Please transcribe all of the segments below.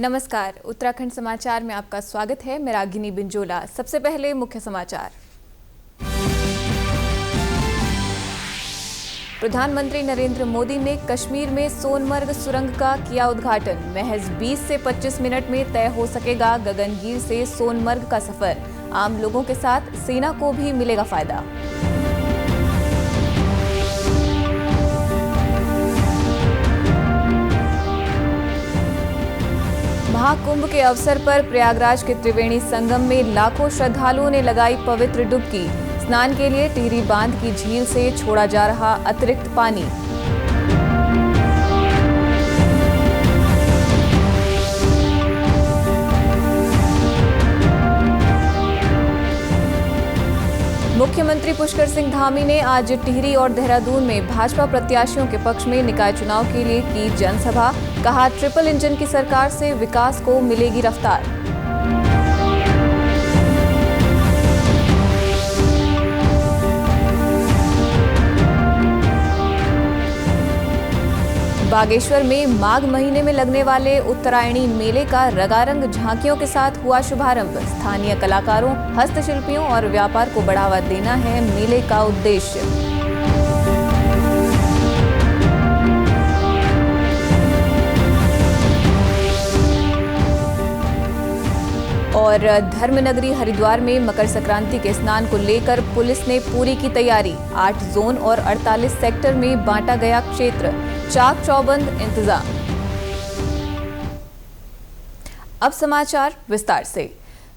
नमस्कार, उत्तराखंड समाचार में आपका स्वागत है। मैं रागिनी बिंजोला। सबसे पहले मुख्य समाचार। प्रधानमंत्री नरेंद्र मोदी ने कश्मीर में सोनमर्ग सुरंग का किया उद्घाटन। महज 20 से 25 मिनट में तय हो सकेगा गगनगीर से सोनमर्ग का सफर। आम लोगों के साथ सेना को भी मिलेगा फायदा। महाकुंभ के अवसर पर प्रयागराज के त्रिवेणी संगम में लाखों श्रद्धालुओं ने लगाई पवित्र डुबकी। स्नान के लिए टिहरी बांध की झील से छोड़ा जा रहा अतिरिक्त पानी। मुख्यमंत्री पुष्कर सिंह धामी ने आज टिहरी और देहरादून में भाजपा प्रत्याशियों के पक्ष में निकाय चुनाव के लिए की जनसभा। कहा, ट्रिपल इंजन की सरकार से विकास को मिलेगी रफ्तार। बागेश्वर में माघ महीने में लगने वाले उत्तरायणी मेले का रंगारंग झांकियों के साथ हुआ शुभारंभ। स्थानीय कलाकारों, हस्तशिल्पियों और व्यापार को बढ़ावा देना है मेले का उद्देश्य। और धर्मनगरी हरिद्वार में मकर संक्रांति के स्नान को लेकर पुलिस ने पूरी की तैयारी। 8 जोन और 48 सेक्टर में बांटा गया क्षेत्र। चाक चौबंद इंतजाम। अब समाचार विस्तार से।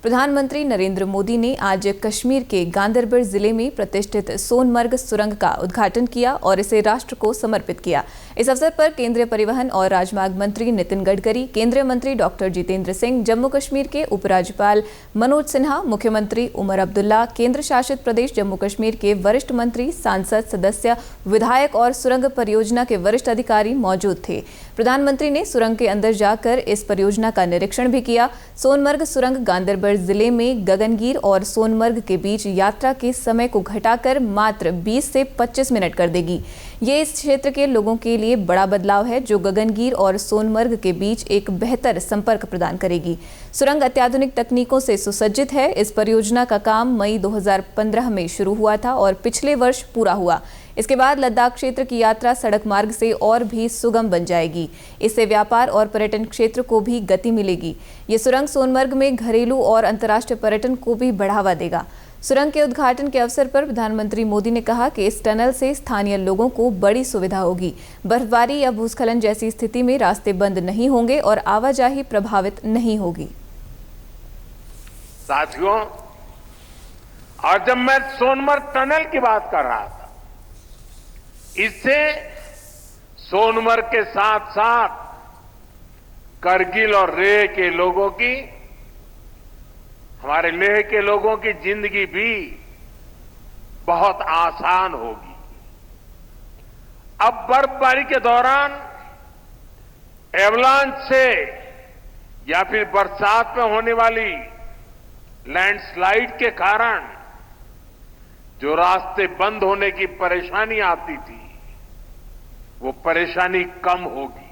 प्रधानमंत्री नरेंद्र मोदी ने आज कश्मीर के गांदरबल जिले में प्रतिष्ठित सोनमर्ग सुरंग का उद्घाटन किया और इसे राष्ट्र को समर्पित किया। इस अवसर पर केंद्रीय परिवहन और राजमार्ग मंत्री नितिन गडकरी, केंद्रीय मंत्री डॉक्टर जितेंद्र सिंह, जम्मू कश्मीर के उपराज्यपाल मनोज सिन्हा, मुख्यमंत्री उमर अब्दुल्ला, केंद्र शासित प्रदेश जम्मू कश्मीर के वरिष्ठ मंत्री, सांसद, सदस्य, विधायक और सुरंग परियोजना के वरिष्ठ अधिकारी मौजूद थे। प्रधानमंत्री ने सुरंग के अंदर जाकर इस परियोजना का निरीक्षण भी किया। सोनमर्ग सुरंग गांदरबल जिले में गगनगीर और सोनमर्ग के बीच यात्रा के समय को घटाकर मात्र 20 से 25 मिनट कर देगी। ये इस क्षेत्र के लोगों के लिए बड़ा बदलाव है, जो गगनगीर और सोनमर्ग के बीच एक बेहतर संपर्क प्रदान करेगी। सुरंग अत्याधुनिक तकनीकों से सुसज्जित है। इस परियोजना का काम मई 2015 में शुरू हुआ था और पिछले वर्ष पूरा हुआ। इसके बाद लद्दाख क्षेत्र की यात्रा सड़क मार्ग से और भी सुगम बन जाएगी। इससे व्यापार और पर्यटन क्षेत्र को भी गति मिलेगी। ये सुरंग सोनमर्ग में घरेलू और अंतर्राष्ट्रीय पर्यटन को भी बढ़ावा देगा। सुरंग के उद्घाटन के अवसर पर प्रधानमंत्री मोदी ने कहा कि इस टनल से स्थानीय लोगों को बड़ी सुविधा होगी। बर्फबारी या भूस्खलन जैसी स्थिति में रास्ते बंद नहीं होंगे और आवाजाही प्रभावित नहीं होगी। साथियों, और जब मैं सोनमर्ग टनल की बात कर रहा था, इससे सोनमर्ग के साथ साथ करगिल और लेह के लोगों की, हमारे लेह के लोगों की जिंदगी भी बहुत आसान होगी। अब बर्फबारी के दौरान एवलांच से या फिर बरसात में होने वाली लैंडस्लाइड के कारण जो रास्ते बंद होने की परेशानी आती थी, वो परेशानी कम होगी।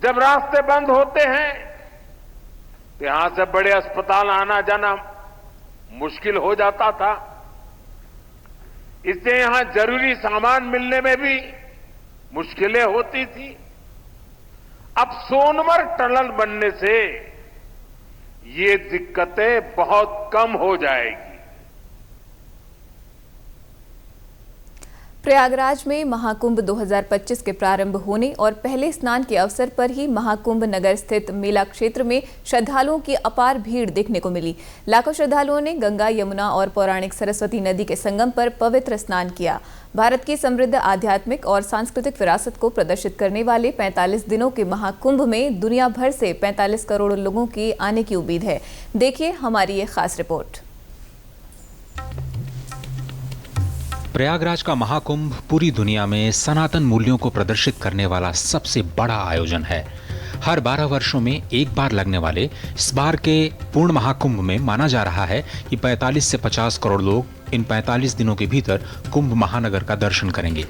जब रास्ते बंद होते हैं तो यहां से बड़े अस्पताल आना जाना मुश्किल हो जाता था। इससे यहां जरूरी सामान मिलने में भी मुश्किलें होती थी। अब सोनमर्ग टनल बनने से ये दिक्कतें बहुत कम हो जाएगी। प्रयागराज में महाकुंभ 2025 के प्रारंभ होने और पहले स्नान के अवसर पर ही महाकुंभ नगर स्थित मेला क्षेत्र में श्रद्धालुओं की अपार भीड़ देखने को मिली। लाखों श्रद्धालुओं ने गंगा, यमुना और पौराणिक सरस्वती नदी के संगम पर पवित्र स्नान किया। भारत की समृद्ध आध्यात्मिक और सांस्कृतिक विरासत को प्रदर्शित करने वाले 45 दिनों के महाकुंभ में दुनिया भर से 45 करोड़ लोगों के आने की उम्मीद है। देखिए हमारी ये खास रिपोर्ट। प्रयागराज का महाकुंभ पूरी दुनिया में सनातन मूल्यों को प्रदर्शित करने वाला सबसे बड़ा आयोजन है। हर 12 वर्षों में एक बार लगने वाले इस बार के पूर्ण महाकुंभ में माना जा रहा है कि 45 से 50 करोड़ लोग इन 45 दिनों के भीतर कुंभ महानगर का दर्शन करेंगे।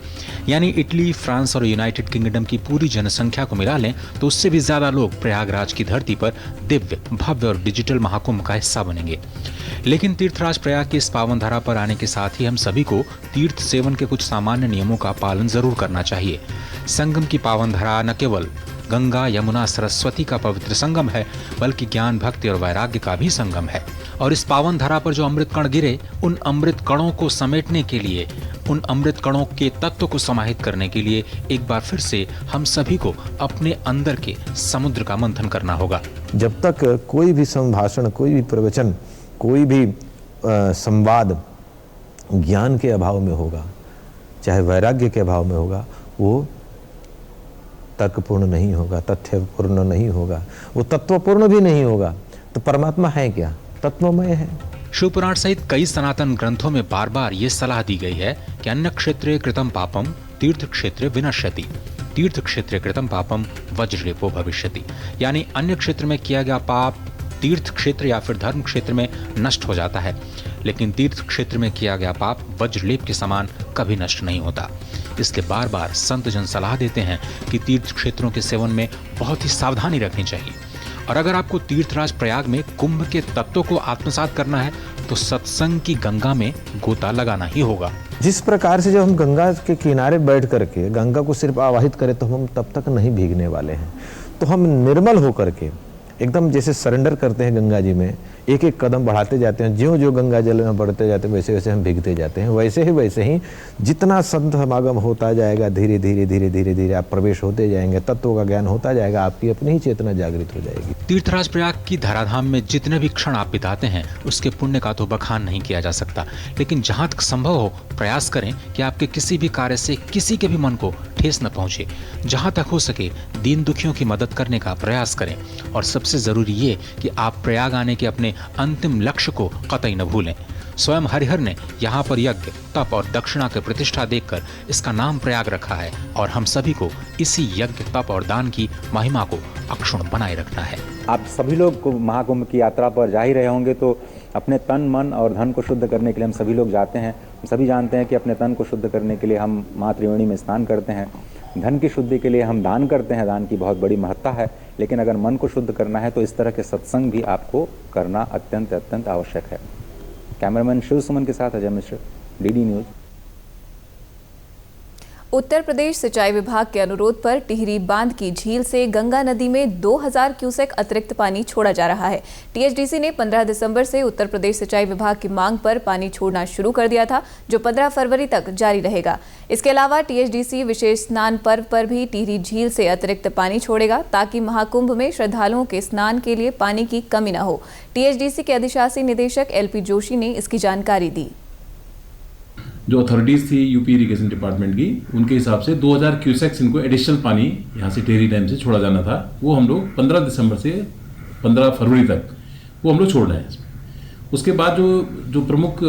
यानी इटली, फ्रांस और यूनाइटेड किंगडम की पूरी जनसंख्या को मिला लें तो उससे भी ज्यादा लोग प्रयागराज की धरती पर दिव्य, भव्य और डिजिटल महाकुंभ का हिस्सा बनेंगे। लेकिन तीर्थराज प्रयाग की इस पावन धरा पर आने के साथ ही हम सभी को तीर्थ सेवन के कुछ सामान्य नियमों का पालन जरूर करना चाहिए। संगम की पावन धरा न केवल गंगा, यमुना, सरस्वती का पवित्र संगम है, बल्कि ज्ञान, भक्ति और वैराग्य का भी संगम है। और इस पावन धरा पर जो अमृत कण गिरे, उन अमृत कणों को समेटने के लिए, उन अमृत कणों के तत्व को समाहित करने के लिए एक बार फिर से हम सभी को अपने अंदर के समुद्र का मंथन करना होगा। जब तक कोई भी संभाषण, कोई भी प्रवचन, कोई भी संवाद ज्ञान के अभाव में होगा, चाहे वैराग्य के अभाव में होगा, वो तर्कपूर्ण नहीं होगा, तथ्यपूर्ण नहीं होगा, वो तत्वपूर्ण भी नहीं होगा। तो परमात्मा है क्या? तत्वमय है। शिवपुराण सहित कई सनातन ग्रंथों में बार बार ये सलाह दी गई है कि अन्य क्षेत्रे कृतं पापम तीर्थ क्षेत्रे विनश्यति, तीर्थ क्षेत्रे कृतं पापम वज्रलेपो भविष्यति। यानी अन्य क्षेत्र में किया गया पाप तीर्थ क्षेत्र या फिर धर्म क्षेत्र में नष्ट हो जाता है, लेकिन तीर्थ क्षेत्र में किया गया पाप वज्रलेप के समान कभी नष्ट नहीं होता। इसलिए बार बार संत जन सलाह देते हैं कि तीर्थ क्षेत्रों के सेवन में बहुत ही सावधानी रखनी चाहिए। और अगर आपको तीर्थराज प्रयाग में कुंभ के तत्वों को आत्मसात करना है तो सत्संग की गंगा में गोता लगाना ही होगा। जिस प्रकार से जब हम गंगा के किनारे बैठ करके गंगा को सिर्फ आवाहित करें तो हम तब तक नहीं भीगने वाले हैं। तो हम निर्मल होकर के एकदम जैसे सरेंडर करते हैं गंगा जी में, एक एक कदम बढ़ाते जाते हैं, ज्यों ज्यों गंगा जल में बढ़ते जाते हैं वैसे वैसे हम भीगते जाते हैं। वैसे ही जितना संत समागम होता जाएगा, धीरे धीरे आप प्रवेश होते जाएंगे, तत्वों का ज्ञान होता जाएगा, आपकी अपनी ही चेतना जागृत हो जाएगी। तीर्थराज प्रयाग की धराधाम में जितने भी क्षण आप बिताते हैं उसके पुण्य का तो बखान नहीं किया जा सकता, लेकिन जहां तक संभव हो प्रयास करें कि आपके किसी भी कार्य से किसी के भी मन को ठेस न पहुंचे। जहां तक हो सके दीन दुखियों की मदद करने का प्रयास करें। और सबसे जरूरी ये कि आप प्रयाग आने के अपने अंतिम लक्ष्य को कतई न भूलें। स्वयं हरिहर ने यहाँ पर यज्ञ, तप और दक्षिणा की प्रतिष्ठा देखकर इसका नाम प्रयाग रखा है और हम सभी को इसी यज्ञ, तप और दान की महिमा को अक्षुण बनाए रखना है। आप सभी लोग महाकुंभ की यात्रा पर जा ही रहे होंगे, तो अपने तन, मन और धन को शुद्ध करने के लिए हम सभी लोग जाते हैं। हम सभी जानते हैं कि अपने तन को शुद्ध करने के लिए हम माँ त्रिवेणी में स्नान करते हैं, धन की शुद्धि के लिए हम दान करते हैं, दान की बहुत बड़ी महत्ता है। लेकिन अगर मन को शुद्ध करना है तो इस तरह के सत्संग भी आपको करना अत्यंत आवश्यक है। कैमरामैन शिव सुमन के साथ अजय मिश्र, डीडी न्यूज। उत्तर प्रदेश सिंचाई विभाग के अनुरोध पर टिहरी बांध की झील से गंगा नदी में 2000 क्यूसेक अतिरिक्त पानी छोड़ा जा रहा है। टीएचडीसी ने 15 दिसंबर से उत्तर प्रदेश सिंचाई विभाग की मांग पर पानी छोड़ना शुरू कर दिया था, जो 15 फरवरी तक जारी रहेगा। इसके अलावा टीएचडीसी विशेष स्नान पर्व पर भी टिहरी झील से अतिरिक्त पानी छोड़ेगा, ताकि महाकुंभ में श्रद्धालुओं के स्नान के लिए पानी की कमी न हो। टीएचडीसी के अधिशासी निदेशक एलपी जोशी ने इसकी जानकारी दी। जो अथॉरिटीज़ थी यूपी इरिगेशन डिपार्टमेंट की, उनके हिसाब से 2000 क्यूसेक्स इनको एडिशनल पानी यहाँ से टिहरी डैम से छोड़ा जाना था। वो हम लोग 15 दिसंबर से 15 फरवरी तक वो हम लोग छोड़ रहे हैं इसमें। उसके बाद जो प्रमुख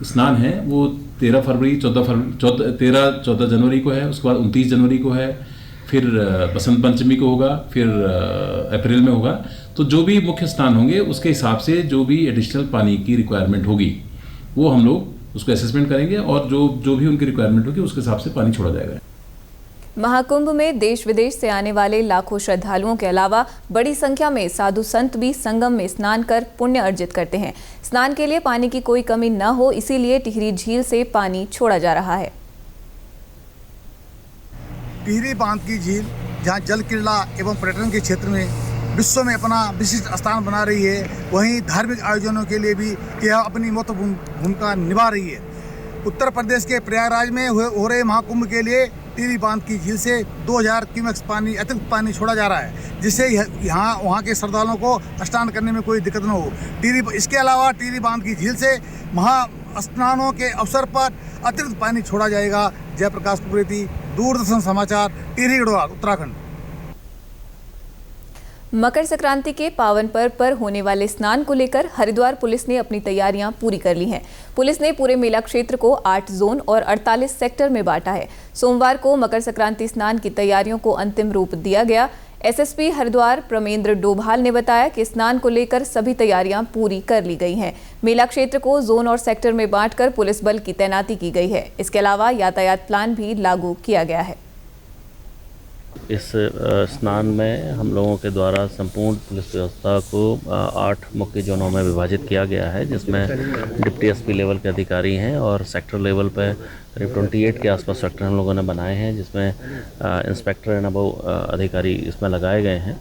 स्नान है वो 13 फरवरी, 14 जनवरी को है, उसके बाद 29 जनवरी को है, फिर बसंत पंचमी को होगा, फिर अप्रैल में होगा। तो जो भी मुख्य स्नान होंगे उसके हिसाब से जो भी एडिशनल पानी की रिक्वायरमेंट होगी वो हम लोग उसको असेसमेंट करेंगे और जो भी उनकी रिक्वायरमेंट होगी उसके हिसाब से पानी छोड़ा जाएगा। महाकुंभ में देश विदेश से आने वाले लाखों श्रद्धालुओं के अलावा बड़ी संख्या में साधु संत भी संगम में स्नान कर पुण्य अर्जित करते हैं। स्नान के लिए पानी की कोई कमी न हो, इसीलिए टिहरी झील से पानी छोड़ा जा रहा है। टिहरी बांध की झील जहां जल क्रीड़ा एवं पर्यटन के क्षेत्र में विश्व में अपना विशिष्ट स्थान बना रही है, वहीं धार्मिक आयोजनों के लिए भी यह अपनी महत्वपूर्ण भूमिका निभा रही है। उत्तर प्रदेश के प्रयागराज में हो रहे महाकुंभ के लिए टिहरी बांध की झील से 2000 क्यूसेक पानी, अतिरिक्त पानी छोड़ा जा रहा है, जिससे यहाँ वहाँ के श्रद्धालुओं को स्नान करने में कोई दिक्कत न हो। इसके अलावा टिहरी बांध की झील से महा स्नानों के अवसर पर अतिरिक्त पानी छोड़ा जाएगा। जयप्रकाश कुरेती, दूरदर्शन समाचार, टिहरी गढ़वाल, उत्तराखंड। मकर संक्रांति के पावन पर्व पर होने वाले स्नान को लेकर हरिद्वार पुलिस ने अपनी तैयारियां पूरी कर ली हैं। पुलिस ने पूरे मेला क्षेत्र को 8 जोन और 48 सेक्टर में बांटा है। सोमवार को मकर संक्रांति स्नान की तैयारियों को अंतिम रूप दिया गया। एसएसपी हरिद्वार प्रमेंद्र डोभाल ने बताया कि स्नान को लेकर सभी तैयारियां पूरी कर ली गई हैं। मेला क्षेत्र को जोन और सेक्टर में बांटकर पुलिस बल की तैनाती की गई है। इसके अलावा यातायात प्लान भी लागू किया गया है। इस स्नान में हम लोगों के द्वारा संपूर्ण पुलिस व्यवस्था को 8 मुख्य जोनों में विभाजित किया गया है, जिसमें डिप्टी एसपी लेवल के अधिकारी हैं और सेक्टर लेवल पर करीब 28 के आसपास सेक्टर हम लोगों ने बनाए हैं, जिसमें इंस्पेक्टर एंड अबव अधिकारी इसमें लगाए गए हैं।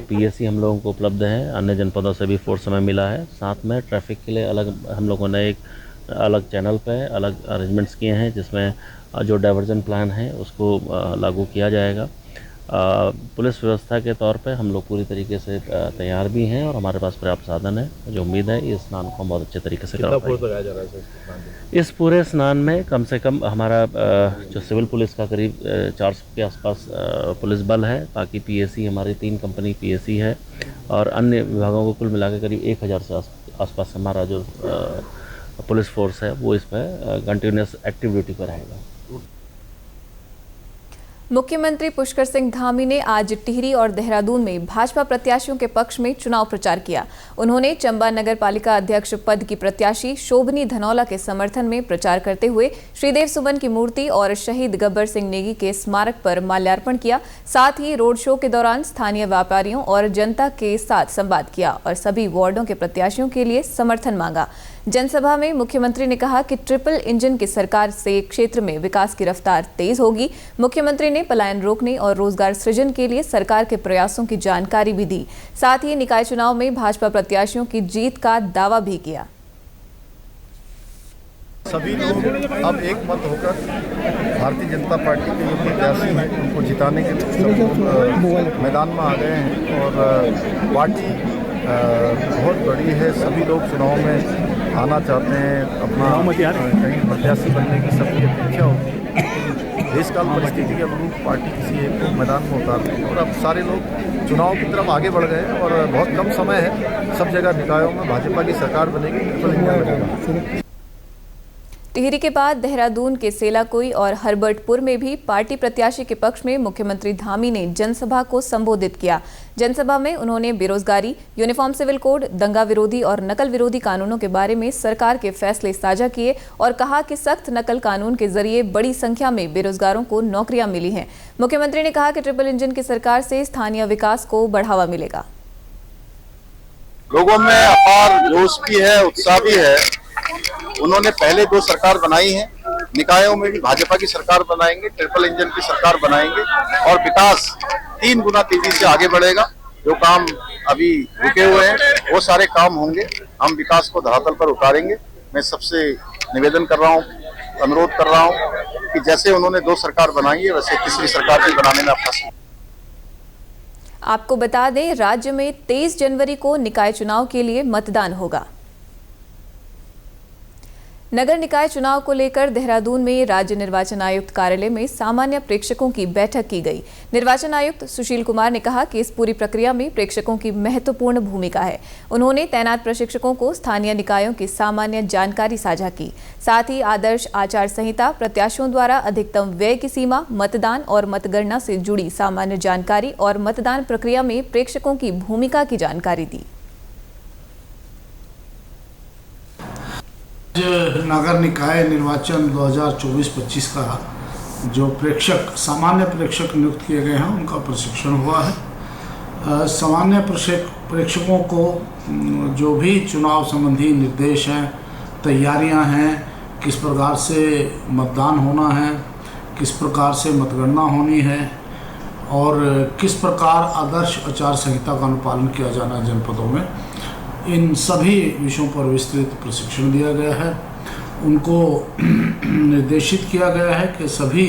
पीएसी हम लोगों को उपलब्ध है, अन्य जनपदों से भी फोर्स हमें मिला है। साथ में ट्रैफिक के लिए अलग हम लोगों ने एक अलग चैनल पे अलग अरेंजमेंट्स किए हैं, जिसमें जो डाइवर्जन प्लान है उसको लागू किया जाएगा। पुलिस व्यवस्था के तौर पे हम लोग पूरी तरीके से तैयार भी हैं और हमारे पास पर्याप्त साधन है। जो उम्मीद है इस स्नान को हम बहुत अच्छे तरीके से करा पाएंगे। इस पूरे स्नान में कम से कम हमारा जो सिविल पुलिस का करीब 400 के आसपास पुलिस बल है। बाकी पीएसी हमारी 3 कंपनी पीएसी है और अन्य विभागों को कुल मिलाकर करीब 1000 से आसपास हमारा जो पुलिस फोर्स है वो इस पर कंटिन्यूस एक्टिव ड्यूटी पर रहेगा। मुख्यमंत्री पुष्कर सिंह धामी ने आज टिहरी और देहरादून में भाजपा प्रत्याशियों के पक्ष में चुनाव प्रचार किया। उन्होंने चंबा नगर पालिका अध्यक्ष पद की प्रत्याशी शोभनी धनौला के समर्थन में प्रचार करते हुए श्रीदेव सुमन की मूर्ति और शहीद गब्बर सिंह नेगी के स्मारक पर माल्यार्पण किया। साथ ही रोड शो के दौरान स्थानीय व्यापारियों और जनता के साथ संवाद किया और सभी वार्डों के प्रत्याशियों के लिए समर्थन मांगा। जनसभा में मुख्यमंत्री ने कहा कि ट्रिपल इंजन की सरकार से क्षेत्र में विकास की रफ्तार तेज होगी। मुख्यमंत्री ने पलायन रोकने और रोजगार सृजन के लिए सरकार के प्रयासों की जानकारी भी दी। साथ ही निकाय चुनाव में भाजपा प्रत्याशियों की जीत का दावा भी किया। सभी लोग अब एक मत होकर भारतीय जनता पार्टी के जो प्रत्याशी हैं उनको जिताने के लिए मैदान में आ गए हैं और पार्टी बहुत बड़ी है। सभी लोग चुनाव में आना चाहते हैं, अपना कहीं प्रत्याशी बनने की सबकी अपेक्षा होती है। देशकाल परिस्थिति के अनुरूप पार्टी किसी एक मैदान में उतारती है और अब सारे लोग चुनाव की तरफ आगे बढ़ गए हैं और बहुत कम समय है। सब जगह निकायों में भाजपा की सरकार बनेगी, ट्रिपल इंजन लगेगा। टिहरी के बाद देहरादून के सेलाकुई और हरबर्टपुर में भी पार्टी प्रत्याशी के पक्ष में मुख्यमंत्री धामी ने जनसभा को संबोधित किया। जनसभा में उन्होंने बेरोजगारी, यूनिफॉर्म सिविल कोड, दंगा विरोधी और नकल विरोधी कानूनों के बारे में सरकार के फैसले साझा किए और कहा कि सख्त नकल कानून के जरिए बड़ी संख्या में बेरोजगारों को नौकरियां मिली हैं। मुख्यमंत्री ने कहा कि ट्रिपल इंजन की सरकार से स्थानीय विकास को बढ़ावा मिलेगा। लोगों में अपार जोश भी है, उत्साह भी है। उन्होंने पहले 2 सरकार बनाई है, निकायों में भी भाजपा की सरकार बनाएंगे, ट्रिपल इंजन की सरकार बनाएंगे और विकास 3 गुना तेजी से आगे बढ़ेगा। जो काम अभी रुके हुए हैं वो सारे काम होंगे। हम विकास को धरातल पर उतारेंगे। मैं सबसे निवेदन कर रहा हूँ, अनुरोध कर रहा हूँ कि जैसे उन्होंने 2 सरकार बनाई है वैसे तीसरी सरकार भी बनाने में अपना। आपको बता दें, राज्य में 23 जनवरी को निकाय चुनाव के लिए मतदान होगा। नगर निकाय चुनाव को लेकर देहरादून में राज्य निर्वाचन आयुक्त कार्यालय में सामान्य प्रेक्षकों की बैठक की गई। निर्वाचन आयुक्त सुशील कुमार ने कहा कि इस पूरी प्रक्रिया में प्रेक्षकों की महत्वपूर्ण भूमिका है। उन्होंने तैनात प्रशिक्षकों को स्थानीय निकायों की सामान्य जानकारी साझा की। साथ ही आदर्श आचार संहिता, प्रत्याशियों द्वारा अधिकतम व्यय की सीमा, मतदान और मतगणना से जुड़ी सामान्य जानकारी और मतदान प्रक्रिया में प्रेक्षकों की भूमिका की जानकारी दी। नगर निकाय निर्वाचन 2024-25 का जो प्रेक्षक, सामान्य प्रेक्षक नियुक्त किए गए हैं उनका प्रशिक्षण हुआ है। सामान्य प्रेक्षकों को जो भी चुनाव संबंधी निर्देश हैं, तैयारियां हैं, किस प्रकार से मतदान होना है, किस प्रकार से मतगणना होनी है और किस प्रकार आदर्श आचार संहिता का अनुपालन किया जाना है जनपदों में, इन सभी विषयों पर विस्तृत प्रशिक्षण दिया गया है। उनको निर्देशित किया गया है कि सभी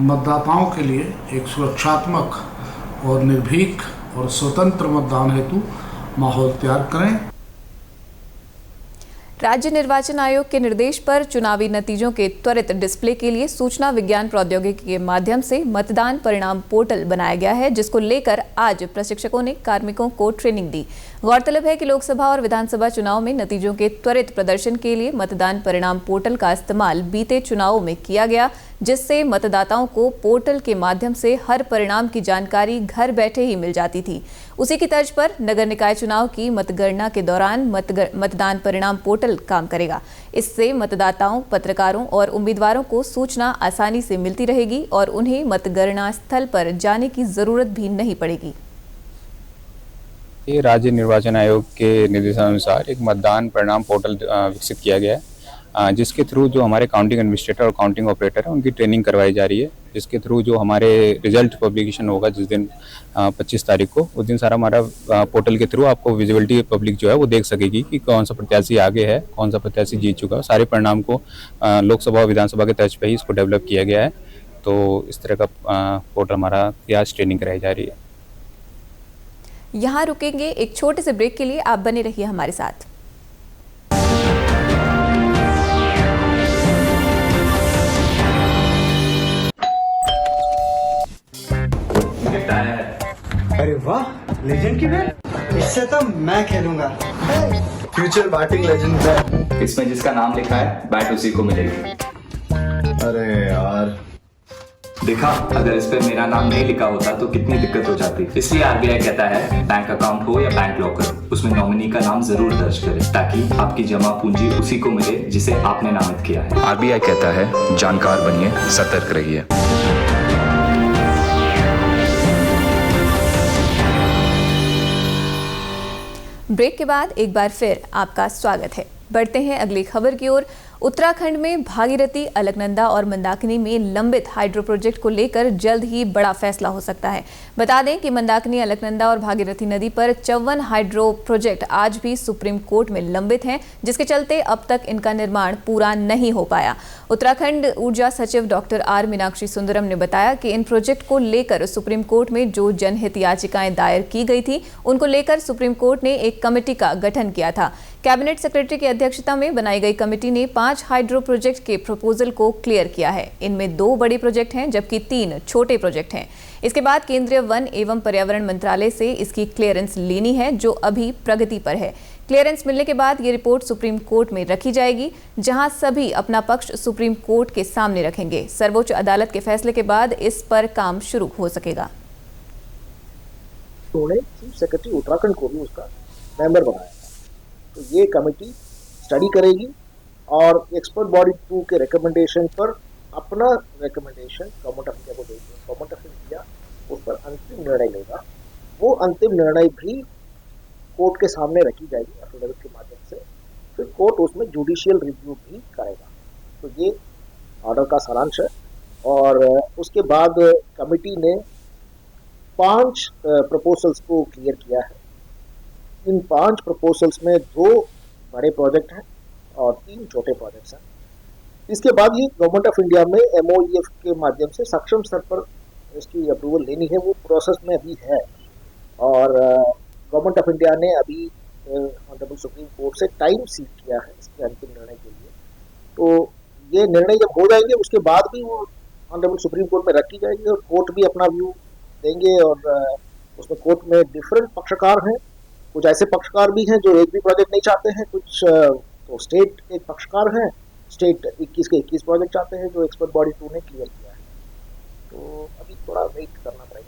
मतदाताओं के लिए एक सुरक्षात्मक और निर्भीक और स्वतंत्र मतदान हेतु माहौल तैयार करें। राज्य निर्वाचन आयोग के निर्देश पर चुनावी नतीजों के त्वरित डिस्प्ले के लिए सूचना विज्ञान प्रौद्योगिकी के माध्यम से मतदान परिणाम पोर्टल बनाया गया है, जिसको लेकर आज प्रशिक्षकों ने कार्मिकों को ट्रेनिंग दी। गौरतलब है कि लोकसभा और विधानसभा चुनाव में नतीजों के त्वरित प्रदर्शन के लिए मतदान परिणाम पोर्टल का इस्तेमाल बीते चुनावों में किया गया, जिससे मतदाताओं को पोर्टल के माध्यम से हर परिणाम की जानकारी घर बैठे ही मिल जाती थी। उसी की तर्ज पर नगर निकाय चुनाव की मतगणना के दौरान मतदान परिणाम पोर्टल काम करेगा। इससे मतदाताओं, पत्रकारों और उम्मीदवारों को सूचना आसानी से मिलती रहेगी और उन्हें मतगणना स्थल पर जाने की जरूरत भी नहीं पड़ेगी। राज्य निर्वाचन आयोग के निर्देशानुसार एक मतदान परिणाम पोर्टल विकसित किया गया है, जिसके थ्रू जो हमारे काउंटिंग एडमिनिस्ट्रेटर और काउंटिंग ऑपरेटर है उनकी ट्रेनिंग करवाई जा रही है, जिसके थ्रू जो हमारे रिजल्ट पब्लिकेशन होगा जिस दिन 25 तारीख को, उस दिन सारा हमारा पोर्टल के थ्रू आपको विजिबिलिटी पब्लिक जो है वो देख सकेगी कि कौन सा प्रत्याशी आगे है, कौन सा प्रत्याशी जीत चुका है। सारे परिणाम को लोकसभा और विधानसभा के तर्ज पर ही इसको डेवलप किया गया है। तो इस तरह का पोर्टल हमारा आज ट्रेनिंग कराई जा रही है। यहाँ रुकेंगे एक छोटे से ब्रेक के लिए, आप बने रहिए हमारे साथ। अरे वाह, लेजेंड की बैट, इससे तो मैं खेलूंगा। फ्यूचर बैटिंग लेजेंड बैट, इसमें जिसका नाम लिखा है बैट उसी को मिलेगी। अरे यार देखा, अगर इस पे मेरा नाम नहीं लिखा होता तो कितनी दिक्कत हो जाती। इसलिए आरबीआई कहता है बैंक अकाउंट हो या बैंक लॉकर, उसमें नॉमिनी का नाम जरूर दर्ज करें ताकि आपकी जमा पूंजी उसी को मिले जिसे आपने नामित किया है। आरबीआई कहता है जानकार बनिए, सतर्क रहिए। ब्रेक के बाद एक बार फिर आपका स्वागत है। बढ़ते हैं अगली खबर की ओर। उत्तराखंड में भागीरथी, अलकनंदा और मंदाकिनी में लंबित हाइड्रो प्रोजेक्ट को लेकर जल्द ही बड़ा फैसला हो सकता है। बता दें कि मंदाकिनी, अलकनंदा और भागीरथी नदी पर 54 हाइड्रो प्रोजेक्ट आज भी सुप्रीम कोर्ट में लंबित हैं, जिसके चलते अब तक इनका निर्माण पूरा नहीं हो पाया। उत्तराखंड ऊर्जा सचिव डॉक्टर आर मीनाक्षी सुंदरम ने बताया कि इन प्रोजेक्ट को लेकर सुप्रीम कोर्ट में जो जनहित याचिकाएं दायर की गई थी, उनको लेकर सुप्रीम कोर्ट ने एक कमेटी का गठन किया था। कैबिनेट सेक्रेटरी की अध्यक्षता में बनाई गई कमेटी ने 5 हाइड्रो प्रोजेक्ट के प्रपोजल को क्लियर किया है। इनमें 2 बड़े प्रोजेक्ट हैं जबकि 3 छोटे प्रोजेक्ट हैं। इसके बाद केंद्रीय वन एवं पर्यावरण मंत्रालय से इसकी क्लियरेंस लेनी है, जो अभी प्रगति पर है। क्लियरेंस मिलने के बाद ये रिपोर्ट सुप्रीम कोर्ट में रखी जाएगी, जहां सभी अपना पक्ष सुप्रीम कोर्ट के सामने रखेंगे। सर्वोच्च अदालत के फैसले के बाद इस पर काम शुरू हो सकेगा। उन्होंने चीफ सेक्रेटरी उत्तराखंड को भी उसका मेंबर बनाया, तो ये कमेटी स्टडी करेगी और एक्सपर्ट बॉडी 2 के रिकमेंडेशन पर अपना रिकमेंडेशन गवर्नमेंट ऑफ इंडिया को देगी। गवर्नमेंट ऑफ इंडिया उस पर अंतिम निर्णय लेगा। वो अंतिम निर्णय भी कोर्ट के सामने रखी जाएगी एफिडेविट के माध्यम से, फिर कोर्ट उसमें जुडिशियल रिव्यू भी करेगा। तो ये ऑर्डर का सारांश है। और उसके बाद कमेटी ने 5 प्रपोजल्स को क्लियर किया है। इन 5 प्रपोजल्स में 2 बड़े प्रोजेक्ट हैं और 3 छोटे प्रोजेक्ट्स हैं। इसके बाद ये गवर्नमेंट ऑफ इंडिया में MOEF के माध्यम से सक्षम स्तर पर इसकी अप्रूवल लेनी है, वो प्रोसेस में अभी है। और गवर्नमेंट ऑफ इंडिया ने अभी ऑनरेबल सुप्रीम कोर्ट से टाइम सीक किया है इसके अंतिम निर्णय के लिए। तो ये निर्णय जब हो जाएंगे उसके बाद भी वो ऑनरेबल सुप्रीम कोर्ट में रखी जाएगी और कोर्ट भी अपना व्यू देंगे। और उसमें कोर्ट में डिफरेंट पक्षकार हैं, कुछ ऐसे पक्षकार भी हैं जो एक भी प्रोजेक्ट नहीं चाहते हैं, कुछ तो स्टेट एक पक्षकार हैं, स्टेट 21 के 21 प्रोजेक्ट चाहते हैं जो एक्सपर्ट बॉडी 2 ने क्लियर किया है। तो अभी थोड़ा वेट करना पड़ेगा।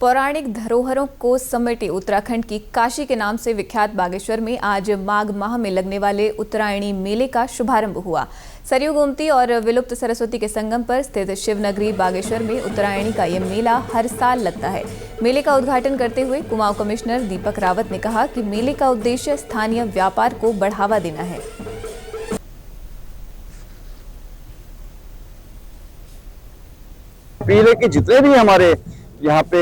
पौराणिक धरोहरों को समेटे उत्तराखंड की काशी के नाम से विख्यात बागेश्वर में आज माघ माह में लगने वाले उत्तरायणी मेले का शुभारंभ हुआ। सरयू गोमती और विलुप्त सरस्वती के संगम पर स्थित शिवनगरी बागेश्वर में उत्तरायणी का यह मेला हर साल लगता है। मेले का उद्घाटन करते हुए कुमाऊं कमिश्नर दीपक रावत ने कहा कि मेले का उद्देश्य स्थानीय व्यापार को बढ़ावा देना है। मेले के जितने भी हमारे यहाँ पे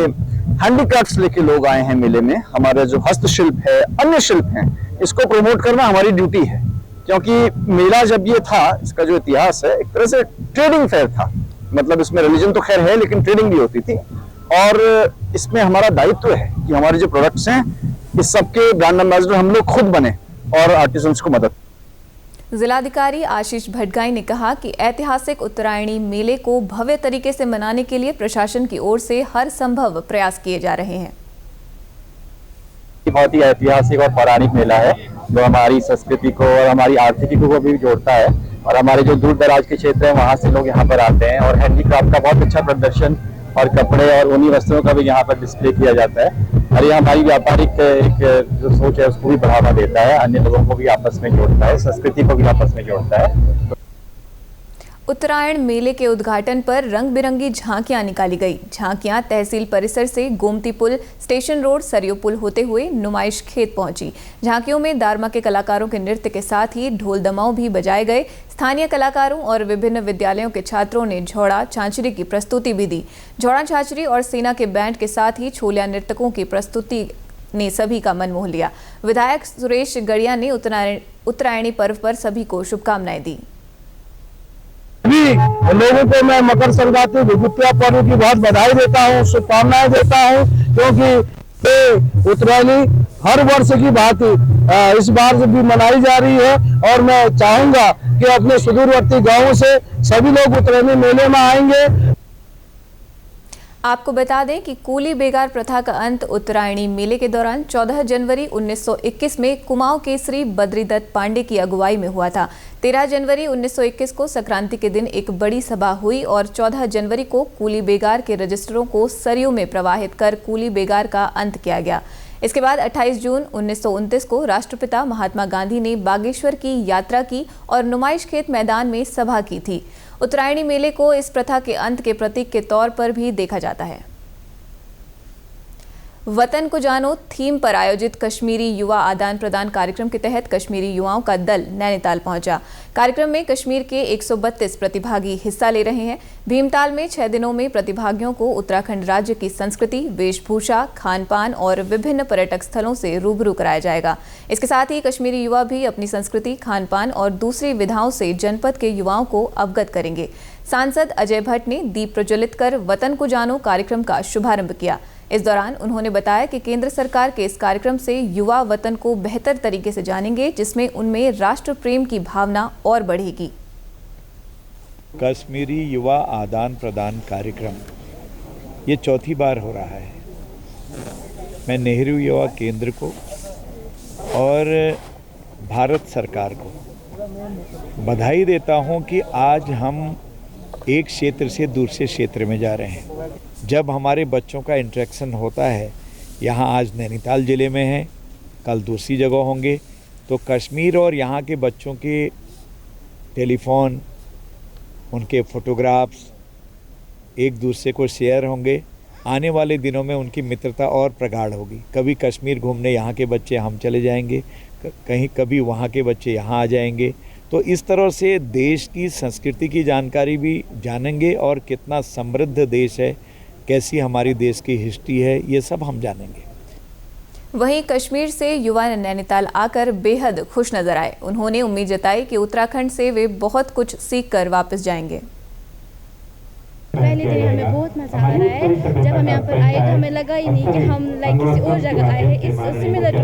हैंडीक्राफ्ट्स लेके लोग आए हैं मेले में, हमारा जो हस्तशिल्प है, अन्य शिल्प हैं, इसको प्रमोट करना हमारी ड्यूटी है। क्योंकि मेला जब ये था, इसका जो इतिहास है, एक तरह से ट्रेडिंग फेयर था। मतलब इसमें रिलीजन तो खैर है, लेकिन ट्रेडिंग भी होती थी। और इसमें हमारा दायित्व है कि हमारे जो प्रोडक्ट्स हैं, इस सबके ब्रांड एम्बेसडर हम लोग खुद बने और आर्टिसंस को मदद। जिलाधिकारी आशीष भटगाई ने कहा कि ऐतिहासिक उत्तरायणी मेले को भव्य तरीके से मनाने के लिए प्रशासन की ओर से हर संभव प्रयास किए जा रहे हैं। बहुत ही ऐतिहासिक और पौराणिक मेला है जो हमारी संस्कृति को और हमारी आर्थिकी को भी जोड़ता है। और हमारे जो दूर दराज के क्षेत्र हैं वहाँ से लोग यहाँ पर आते हैं और हैंडीक्राफ्ट का बहुत अच्छा प्रदर्शन और कपड़े और ऊनी वस्त्रों का भी यहाँ पर डिस्प्ले किया जाता है और ये हमारी व्यापारिक एक जो सोच है उसको भी बढ़ावा देता है, अन्य लोगों को भी आपस में जोड़ता है, संस्कृति को भी आपस में जोड़ता है। उत्तरायण मेले के उद्घाटन पर रंग बिरंगी झांकियां निकाली गई। झांकियां तहसील परिसर से गोमती पुल, स्टेशन रोड, सरयू पुल होते हुए नुमाइश खेत पहुंची। झांकियों में दारमा के कलाकारों के नृत्य के साथ ही ढोल दमाऊ भी बजाए गए। स्थानीय कलाकारों और विभिन्न विद्यालयों के छात्रों ने झोड़ा छाछरी की प्रस्तुति भी दी। झोड़ा छाछरी और सेना के बैंड के साथ ही छोलिया नर्तकों की प्रस्तुति ने सभी का मन मोह लिया। विधायक सुरेश गड़िया ने उत्तरायणी पर्व पर सभी को शुभकामनाएं दी। सभी लोगों को मैं मकर संक्रांति विभूतिया पर्व की बहुत बधाई देता हूँ, शुभकामनाएं देता हूँ, क्योंकि उत्तरायणी हर वर्ष की भांति इस बार भी मनाई जा रही है और मैं चाहूंगा कि अपने सुदूरवर्ती गांवों से सभी लोग उत्तरायणी मेले में आएंगे। आपको बता दें कि कूली बेगार प्रथा का अंत उत्तरायणी मेले के दौरान 14 जनवरी 1921 में कुमाऊं केसरी बद्रीदत्त पांडे की अगुवाई में हुआ था। 13 जनवरी 1921 को संक्रांति के दिन एक बड़ी सभा हुई और 14 जनवरी को कूली बेगार के रजिस्टरों को सरयू में प्रवाहित कर कूली बेगार का अंत किया गया। इसके बाद 28 जून 1929 को राष्ट्रपिता महात्मा गांधी ने बागेश्वर की यात्रा की और नुमाइश खेत मैदान में सभा की थी। उत्तरायणी मेले को इस प्रथा के अंत के प्रतीक के तौर पर भी देखा जाता है। वतन को जानो थीम पर आयोजित कश्मीरी युवा आदान प्रदान कार्यक्रम के तहत कश्मीरी युवाओं का दल नैनीताल पहुंचा। कार्यक्रम में कश्मीर के 132 प्रतिभागी हिस्सा ले रहे हैं। भीमताल में 6 दिनों में प्रतिभागियों को उत्तराखंड राज्य की संस्कृति, वेशभूषा, खान पान और विभिन्न पर्यटक स्थलों से रूबरू कराया जाएगा। इसके साथ ही कश्मीरी युवा भी अपनी संस्कृति, खान पान और दूसरी विधाओं से जनपद के युवाओं को अवगत करेंगे। सांसद अजय भट्ट ने दीप प्रज्वलित कर वतन को जानो कार्यक्रम का शुभारंभ किया। इस दौरान उन्होंने बताया कि केंद्र सरकार के इस कार्यक्रम से युवा वतन को बेहतर तरीके से जानेंगे, जिसमें उनमें राष्ट्र प्रेम की भावना और बढ़ेगी। कश्मीरी युवा आदान प्रदान कार्यक्रम ये चौथी बार हो रहा है। मैं नेहरू युवा केंद्र को और भारत सरकार को बधाई देता हूं कि आज हम एक क्षेत्र से दूसरे क्षेत्र में जा रहे हैं। जब हमारे बच्चों का इंटरेक्शन होता है, यहाँ आज नैनीताल ज़िले में है, कल दूसरी जगह होंगे, तो कश्मीर और यहाँ के बच्चों के टेलीफोन, उनके फ़ोटोग्राफ्स एक दूसरे को शेयर होंगे। आने वाले दिनों में उनकी मित्रता और प्रगाढ़ होगी। कभी कश्मीर घूमने यहाँ के बच्चे हम चले जाएंगे, कभी वहाँ के बच्चे यहाँ आ जाएंगे। तो इस तरह से देश की संस्कृति की जानकारी भी जानेंगे और कितना समृद्ध देश है, कैसी हमारी देश की हिस्ट्री है, ये सब हम जानेंगे। वहीं कश्मीर से युवा नैनीताल आकर बेहद खुश नजर आए। उन्होंने उम्मीद जताई कि उत्तराखंड से वे बहुत कुछ सीख कर वापस जाएंगे। पहले दिन हमें बहुत मज़ा आ रहा है। जब हम यहाँ पर आए तो हमें लगा ही नहीं कि हम किसी और जगह आए हैं। इस सिमिलर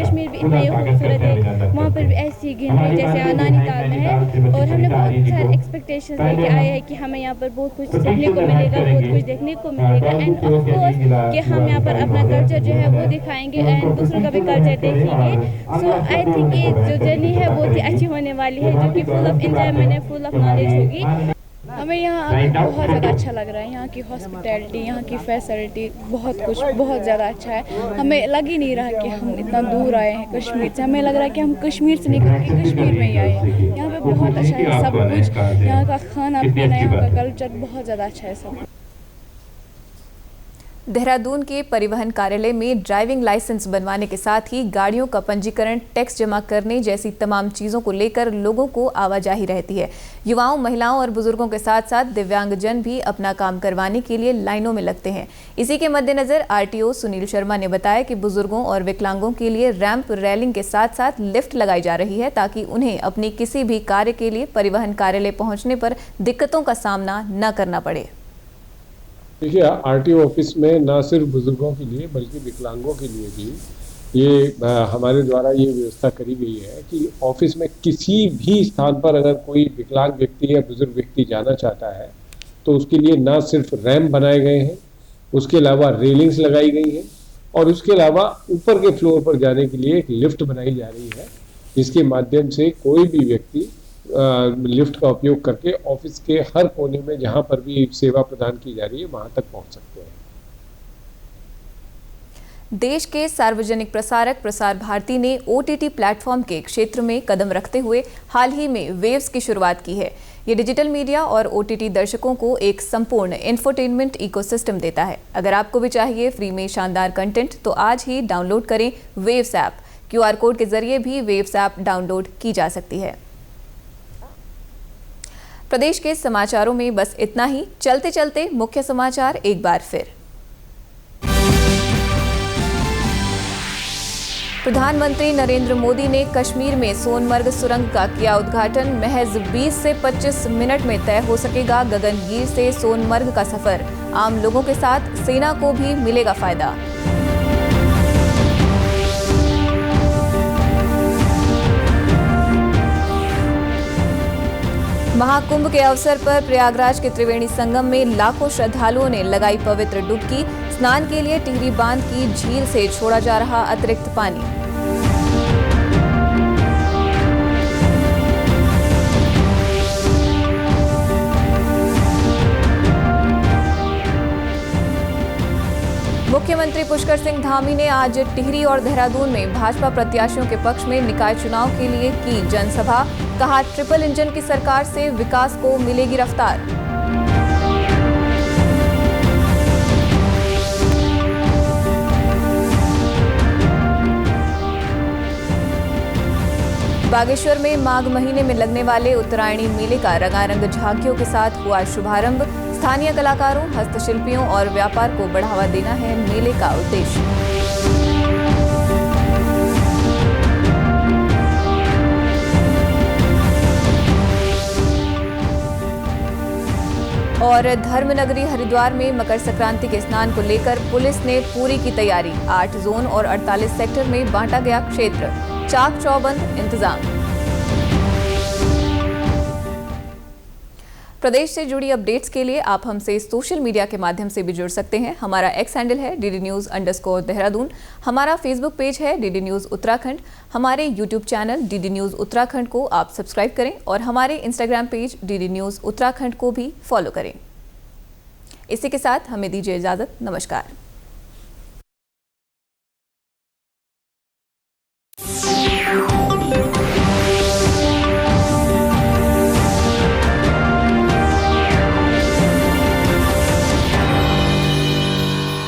कश्मीर भी इतना ही खूबसूरत है। वहाँ पर भी ऐसी ग्रीनरी जैसे नैनीताल में है और हमने बहुत सारे एक्सपेक्टेशंस लेके आए हैं कि हमें यहाँ पर बहुत कुछ सीखने को मिलेगा, बहुत कुछ देखने को मिलेगा एंड ऑफ कोर्स कि हम यहाँ पर अपना कल्चर जो है वो दिखाएंगे एंड दूसरों का भी कल्चर देखेंगे। सो आई थिंक ये जो जर्नी है बहुत ही अच्छी होने वाली है, जो कि फुल ऑफ एंजॉयमेंट है, फुल ऑफ नॉलेज होगी। हमें यहाँ आकर बहुत ज़्यादा अच्छा लग रहा है। यहाँ की हॉस्पिटैलिटी, यहाँ की फैसिलिटी, बहुत कुछ बहुत ज़्यादा अच्छा है। हमें लग ही नहीं रहा कि हम इतना दूर आए हैं कश्मीर से। हमें लग रहा है कि हम कश्मीर से निकल के कश्मीर में ही आए हैं। यहाँ पे बहुत अच्छा है सब कुछ, यहाँ का खाना पीना, यहाँ का कल्चर बहुत ज़्यादा अच्छा है सब। देहरादून के परिवहन कार्यालय में ड्राइविंग लाइसेंस बनवाने के साथ ही गाड़ियों का पंजीकरण, टैक्स जमा करने जैसी तमाम चीज़ों को लेकर लोगों को आवाजाही रहती है। युवाओं, महिलाओं और बुजुर्गों के साथ साथ दिव्यांगजन भी अपना काम करवाने के लिए लाइनों में लगते हैं। इसी के मद्देनजर आरटीओ सुनील शर्मा ने बताया कि बुजुर्गों और विकलांगों के लिए रैंप, रेलिंग के साथ साथ लिफ्ट लगाई जा रही है ताकि उन्हें अपनी किसी भी कार्य के लिए परिवहन कार्यालय पहुँचने पर दिक्कतों का सामना न करना पड़े। देखिए, आरटीओ ऑफिस में न सिर्फ बुजुर्गों के लिए बल्कि विकलांगों के लिए भी ये हमारे द्वारा ये व्यवस्था करी गई है कि ऑफिस में किसी भी स्थान पर अगर कोई विकलांग व्यक्ति या बुजुर्ग व्यक्ति जाना चाहता है तो उसके लिए न सिर्फ रैंप बनाए गए हैं, उसके अलावा रेलिंग्स लगाई गई हैं और उसके अलावा ऊपर के फ्लोर पर जाने के लिए एक लिफ्ट बनाई जा रही है, जिसके माध्यम से कोई भी व्यक्ति लिफ्ट का उपयोग करके ऑफिस के हर कोने में जहां पर भी सेवा प्रदान की जा रही है वहां तक पहुंच सकते हैं। देश के सार्वजनिक प्रसारक प्रसार भारती ने OTT प्लेटफॉर्म के क्षेत्र में कदम रखते हुए हाल ही में वेव्स की शुरुआत की है। ये डिजिटल मीडिया और OTT दर्शकों को एक संपूर्ण इंफोटेनमेंट इकोसिस्टम देता है। अगर आपको भी चाहिए फ्री में शानदार कंटेंट तो आज ही डाउनलोड करें वेव्स ऐप। QR कोड के जरिए भी वेव्स ऐप डाउनलोड की जा सकती है। प्रदेश के समाचारों में बस इतना ही। चलते चलते मुख्य समाचार एक बार फिर। प्रधानमंत्री नरेंद्र मोदी ने कश्मीर में सोनमर्ग सुरंग का किया उद्घाटन। महज 20 से 25 मिनट में तय हो सकेगा गगनगीर से सोनमर्ग का सफर। आम लोगों के साथ सेना को भी मिलेगा फायदा। महाकुंभ के अवसर पर प्रयागराज के त्रिवेणी संगम में लाखों श्रद्धालुओं ने लगाई पवित्र डुबकी। स्नान के लिए टिहरी बांध की झील से छोड़ा जा रहा अतिरिक्त पानी। मुख्यमंत्री पुष्कर सिंह धामी ने आज टिहरी और देहरादून में भाजपा प्रत्याशियों के पक्ष में निकाय चुनाव के लिए की जनसभा। कहा, ट्रिपल इंजन की सरकार से विकास को मिलेगी रफ्तार। बागेश्वर में माघ महीने में लगने वाले उत्तरायणी मेले का रंगारंग झांकियों के साथ हुआ शुभारंभ। स्थानीय कलाकारों, हस्तशिल्पियों और व्यापार को बढ़ावा देना है मेले का उद्देश्य। और धर्मनगरी हरिद्वार में मकर संक्रांति के स्नान को लेकर पुलिस ने पूरी की तैयारी। 8 जोन और 48 सेक्टर में बांटा गया क्षेत्र। चाक चौबंद इंतजाम। प्रदेश से जुड़ी अपडेट्स के लिए आप हमसे सोशल मीडिया के माध्यम से भी जुड़ सकते हैं। हमारा एक्स हैंडल है DDNews_देहरादून। हमारा फेसबुक पेज है DD News उत्तराखंड। हमारे YouTube channel DD News Uttarakhand को आप सब्सक्राइब करें और हमारे Instagram page DD News Uttarakhand को भी फॉलो करें। इसी के साथ हमें दीजिए इजाजत। नमस्कार।